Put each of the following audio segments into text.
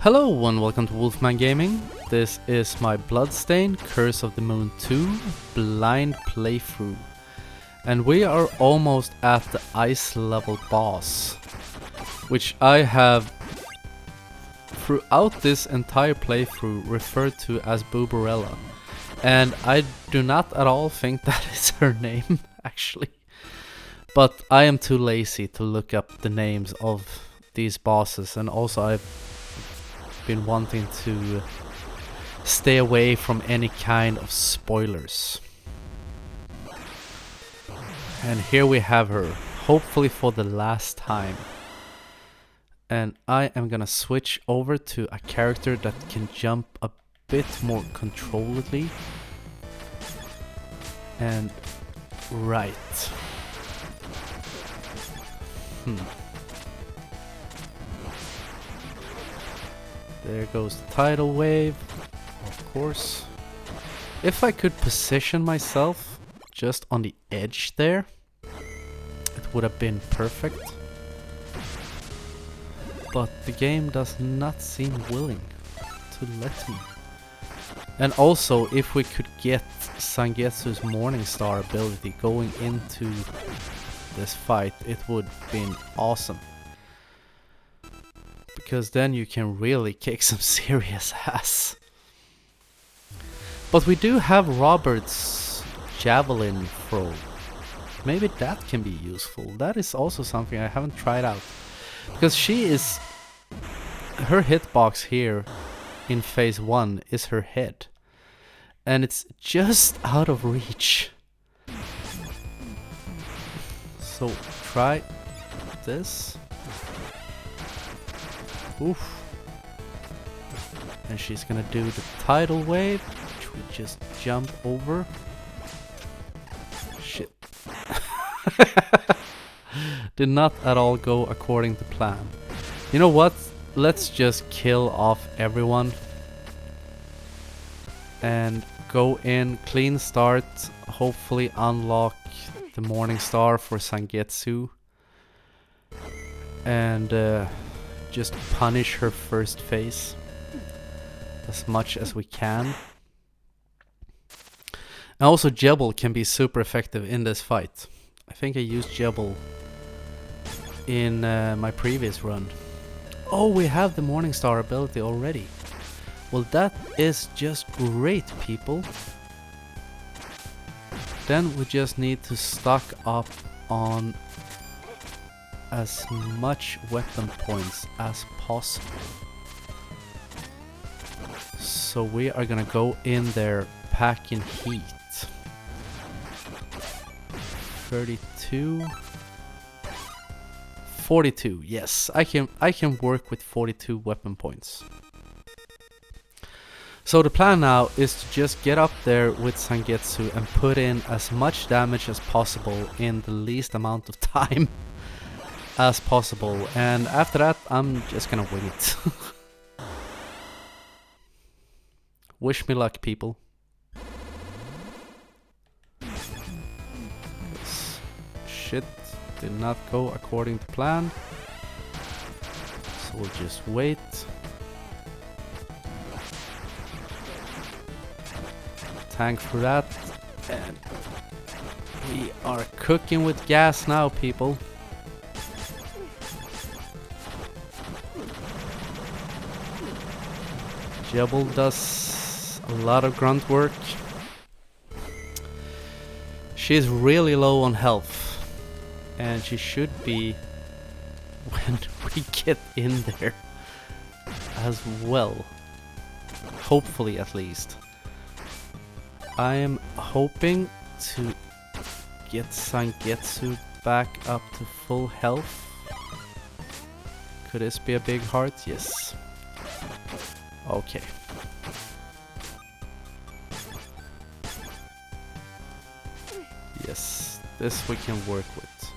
Hello and welcome to Wolfman Gaming. This is my Bloodstained Curse of the Moon 2 blind playthrough. And we are almost at the ice level boss, which I have throughout this entire playthrough referred to as Booberella. And I do not at all think that is her name, actually. But I am too lazy to look up the names of these bosses, and also I've been wanting to stay away from any kind of spoilers. And here we have her, hopefully for the last time. And I am gonna switch over to a character that can jump a bit more controlledly. And right. There goes the tidal wave, of course. If I could position myself just on the edge there, it would have been perfect. But the game does not seem willing to let me. And also, if we could get Sangetsu's Morningstar ability going into this fight, it would have been awesome. Because then you can really kick some serious ass. But we do have Robert's javelin throw. Maybe that can be useful. That is also something I haven't tried out. Because she is... her hitbox here in phase 1 is her head. And it's just out of reach. So try this. Oof. And she's gonna do the tidal wave, which we just jump over. Shit. Did not at all go according to plan. You know what? Let's just kill off everyone. And go in, clean start, hopefully unlock the Morningstar for Sangetsu. And just punish her first phase as much as we can. And also Jebel can be super effective in this fight. I think I used Jebel in my previous run. Oh, we have the Morningstar ability already. Well, that is just great, people. Then we just need to stock up on as much weapon points as possible. So we are gonna go in there packing heat. 32, 42. Yes, I can work with 42 weapon points. So the plan now is to just get up there with Sangetsu and put in as much damage as possible in the least amount of time as possible, and after that I'm just gonna wing it. Wish me luck, people. Shit did not go according to plan, so we'll just wait. Tank for that, and we are cooking with gas now, people. Jebel does a lot of grunt work. She's really low on health, and she should be when we get in there as well. Hopefully, at least. I am hoping to get Sangetsu back up to full health. Could this be a big heart? Yes. Okay. Yes, this we can work with.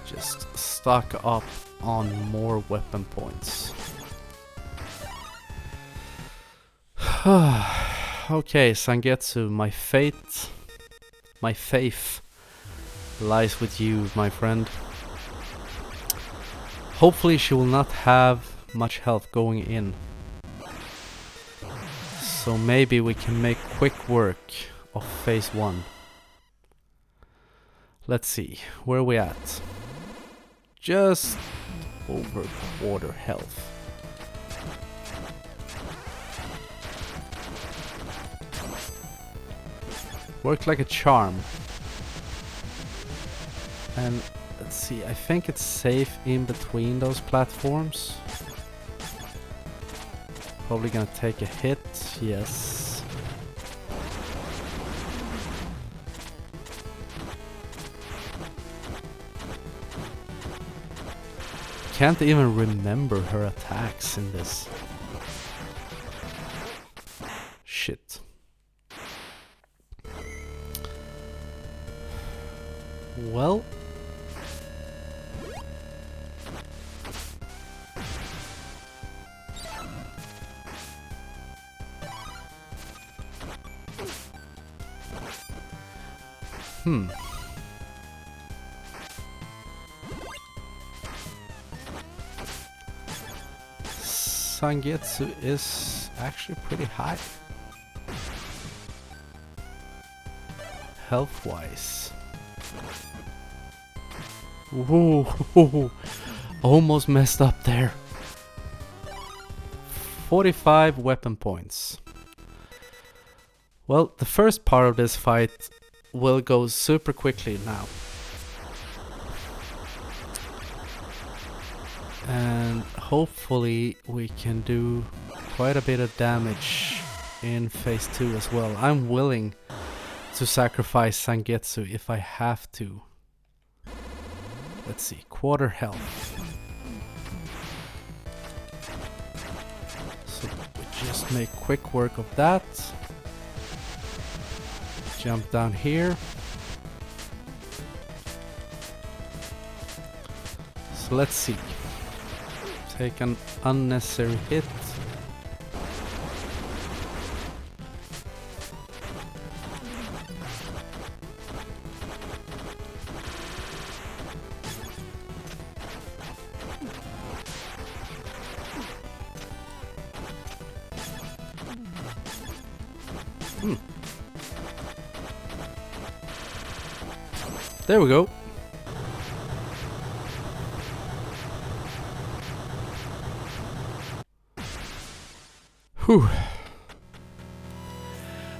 Just stock up on more weapon points. Okay, Sangetsu, my faith lies with you, my friend. Hopefully she will not have much health going in. So maybe we can make quick work of phase 1. Let's see, where are we at? Just over quarter health. Worked like a charm. And let's see, I think it's safe in between those platforms. Probably gonna take a hit, yes. Can't even remember her attacks in this. Shit. Well, Sangetsu is actually pretty high. Health-wise. Ooh, almost messed up there. 45 weapon points. Well, the first part of this fight will go super quickly now. And hopefully we can do quite a bit of damage in phase 2 as well. I'm willing to sacrifice Sangetsu if I have to. Let's see, quarter health. So we just make quick work of that. Jump down here. So let's see. Take an unnecessary hit. There we go. Whew.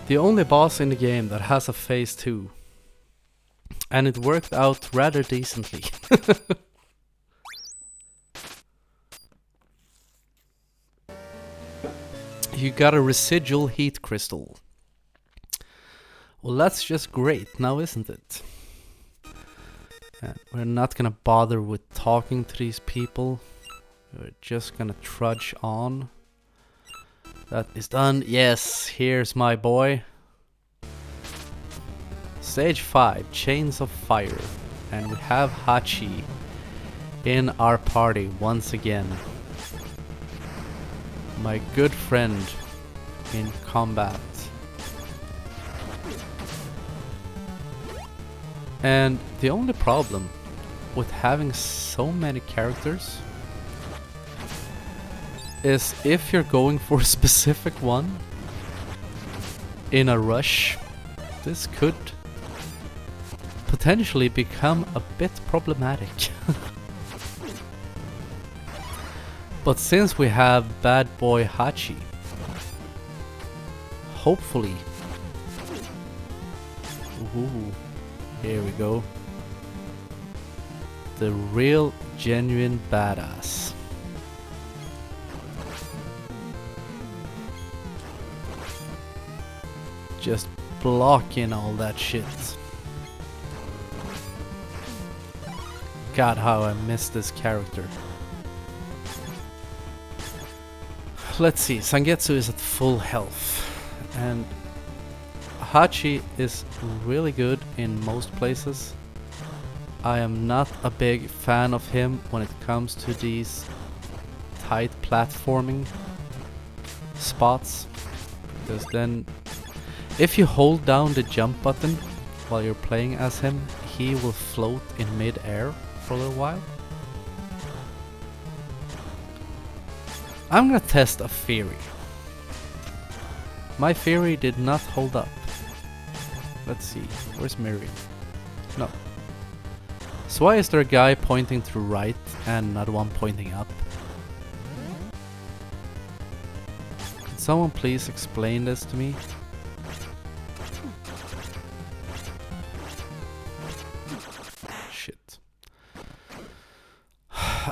The only boss in the game that has a phase 2. And it worked out rather decently. You got a residual heat crystal. Well, that's just great now, isn't it? We're not gonna bother with talking to these people. We're just gonna trudge on. That is done. Yes, here's my boy. Stage 5, Chains of Fire. And we have Hachi in our party once again. My good friend in combat. And the only problem with having so many characters is if you're going for a specific one in a rush, this could potentially become a bit problematic. But since we have bad boy Hachi, hopefully... Ooh. Here we go. The real, genuine badass. Just blocking all that shit. God, how I miss this character. Let's see, Sangetsu is at full health. And Hachi is really good in most places. I am not a big fan of him when it comes to these tight platforming spots, because then if you hold down the jump button while you're playing as him, he will float in mid-air for a little while. I'm gonna test a theory. My theory did not hold up. Let's see, where's Miriam? No. So why is there a guy pointing to right and another one pointing up? Can someone please explain this to me? Shit.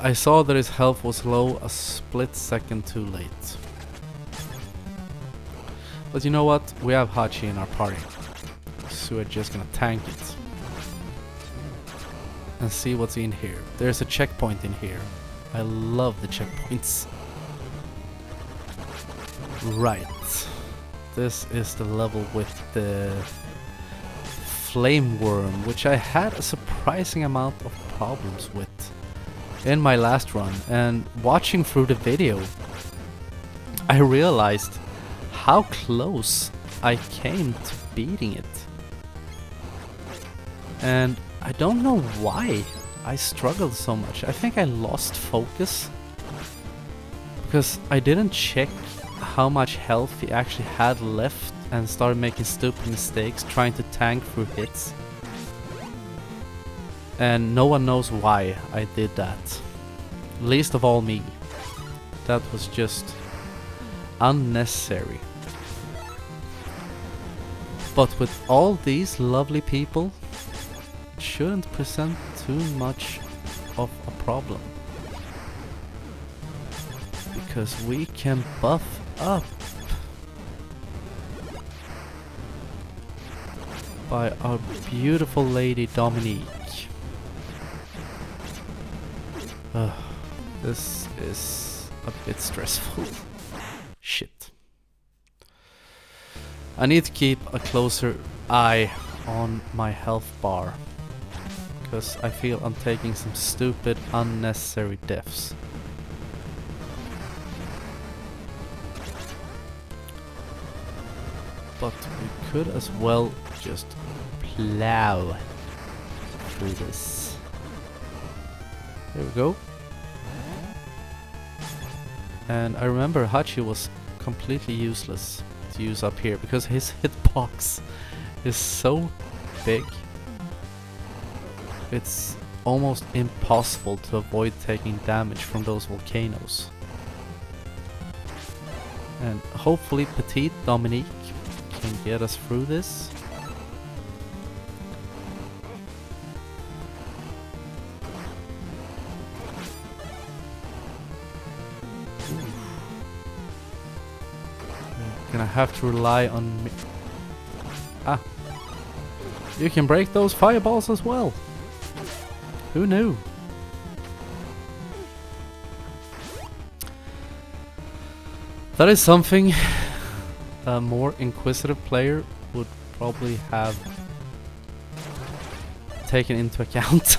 I saw that his health was low a split second too late. But you know what? We have Hachi in our party. So we're just gonna tank it. And see what's in here. There's a checkpoint in here. I love the checkpoints. Right. This is the level with the flame worm, which I had a surprising amount of problems with in my last run. And watching through the video, I realized how close I came to beating it. And I don't know why I struggled so much. I think I lost focus because I didn't check how much health he actually had left and started making stupid mistakes trying to tank through hits. And no one knows why I did that. Least of all me. That was just unnecessary. But with all these lovely people, it shouldn't present too much of a problem. Because we can buff up by our beautiful lady Dominique. This is a bit stressful. Shit. I need to keep a closer eye on my health bar, because I feel I'm taking some stupid, unnecessary deaths. But we could as well just plow through this. There we go. And I remember Hachi was completely useless to use up here because his hitbox is so big. It's almost impossible to avoid taking damage from those volcanoes. And hopefully Petite Dominique can get us through this. Gonna have to rely on me. Ah, you can break those fireballs as well. Who knew? That is something a more inquisitive player would probably have taken into account.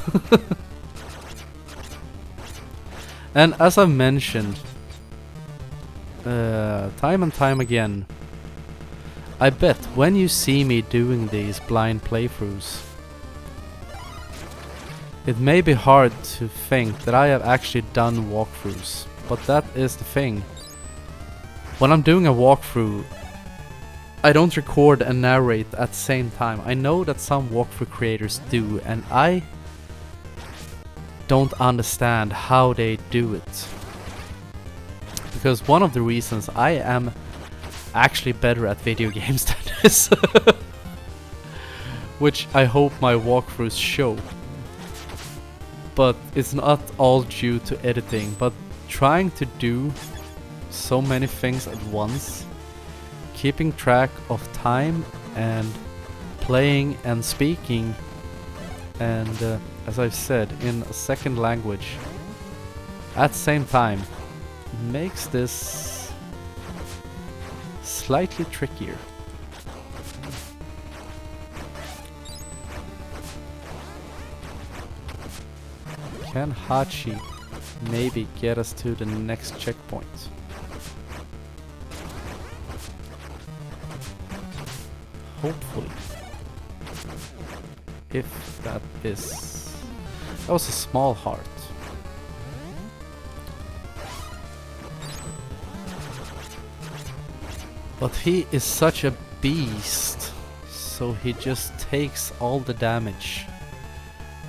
And as I mentioned time and time again, I bet when you see me doing these blind playthroughs, it may be hard to think that I have actually done walkthroughs, but that is the thing. When I'm doing a walkthrough, I don't record and narrate at the same time. I know that some walkthrough creators do, and I don't understand how they do it. Because one of the reasons I am actually better at video games than this, which I hope my walkthroughs show. But it's not all due to editing, but trying to do so many things at once, keeping track of time and playing and speaking, and as I've said, in a second language at the same time, makes this slightly trickier. Can Hachi maybe get us to the next checkpoint? Hopefully. If that is... That was a small heart. But he is such a beast, so he just takes all the damage.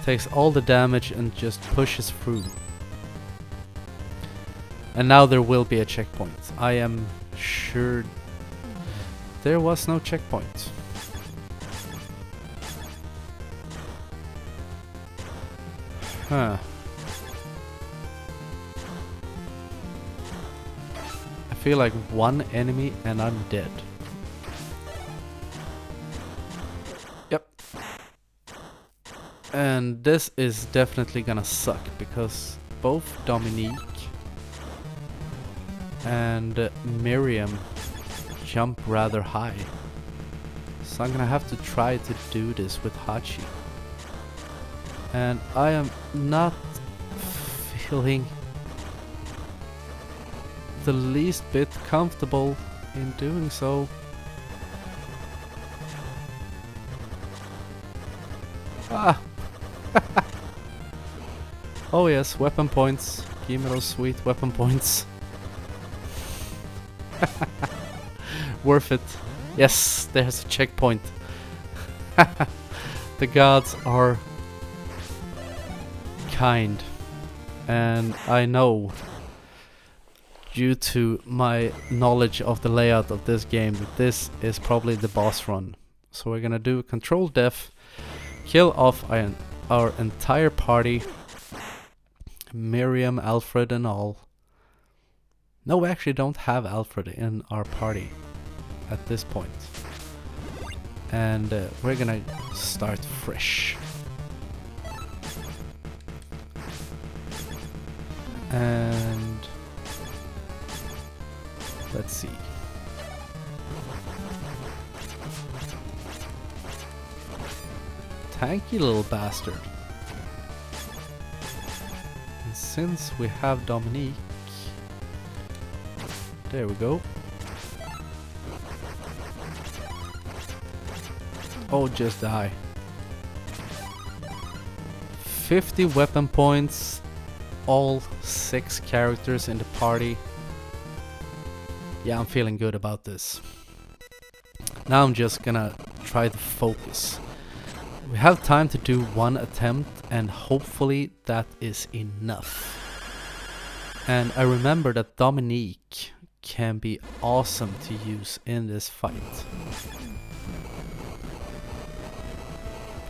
Takes all the damage and just pushes through. And now there will be a checkpoint. I am sure there was no checkpoint. Huh. I feel like one enemy and I'm dead. Yep. And this is definitely gonna suck because both Dominique and Miriam jump rather high. So I'm gonna have to try to do this with Hachi. And I am not feeling the least bit comfortable in doing so. Ah! Oh yes, weapon points. Give me those sweet weapon points. Worth it. Yes, there's a checkpoint. The gods are kind. And I know, due to my knowledge of the layout of this game, that this is probably the boss run. So we're gonna do control death, kill off our entire party, Miriam, Alfred and all. No, we actually don't have Alfred in our party at this point. And we're gonna start fresh. And let's see. Tanky little bastard. And since we have Dominique, there we go. Oh, just die. 50 weapon points. All 6 characters in the party. Yeah, I'm feeling good about this. Now I'm just gonna try to focus. We have time to do one attempt and hopefully that is enough. And I remember that Dominique can be awesome to use in this fight.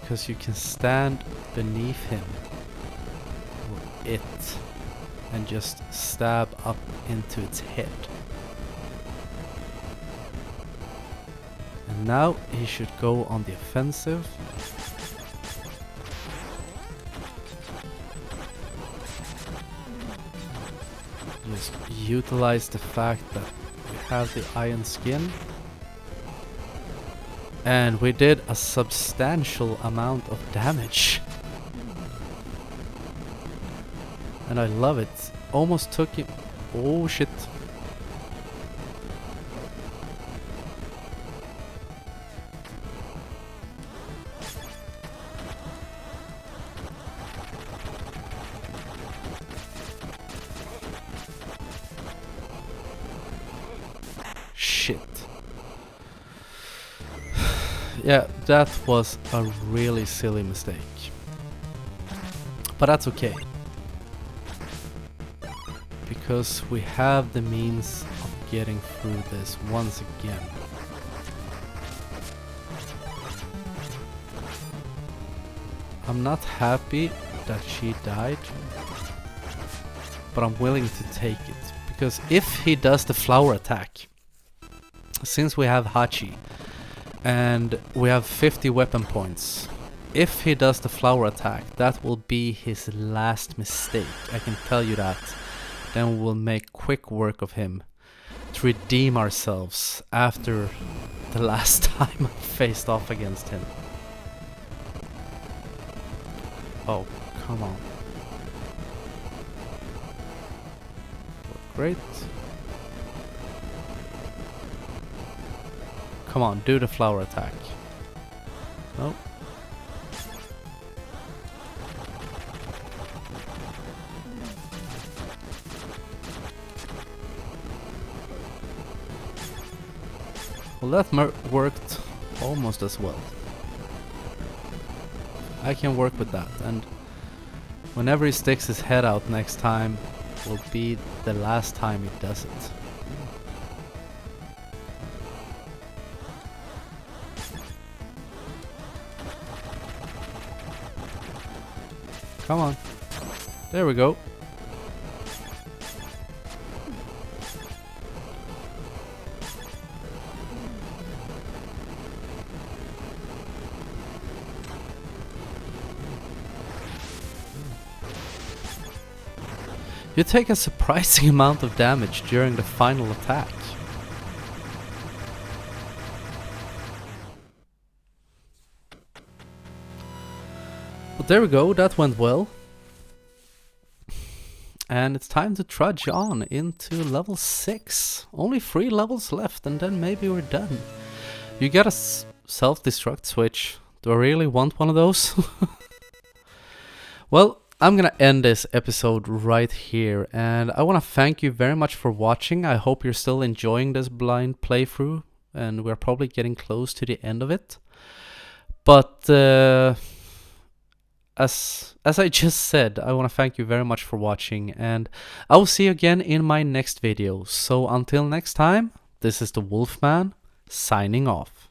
Because you can stand beneath him or it and just stab up into its head. And now he should go on the offensive. Just utilize the fact that we have the iron skin. And we did a substantial amount of damage. And I love it. Almost took him. Oh shit. Shit. Yeah, that was a really silly mistake. But that's okay. Because we have the means of getting through this once again. I'm not happy that she died, but I'm willing to take it. Because if he does the flower attack, since we have Hachi, and we have 50 weapon points, if he does the flower attack, that will be his last mistake, I can tell you that. Then we will make quick work of him to redeem ourselves after the last time I faced off against him. Oh, come on. Great. Come on, do the flower attack. Nope. Well, that worked almost as well. I can work with that, and whenever he sticks his head out next time will be the last time he does it. Come on. There we go. You take a surprising amount of damage during the final attack. But there we go, that went well. And it's time to trudge on into level 6. Only 3 levels left and then maybe we're done. You got a self-destruct switch. Do I really want one of those? Well, I'm gonna end this episode right here, and I want to thank you very much for watching. I hope you're still enjoying this blind playthrough, and we're probably getting close to the end of it. But as I just said, I want to thank you very much for watching, and I will see you again in my next video. So until next time, this is the Wolfman signing off.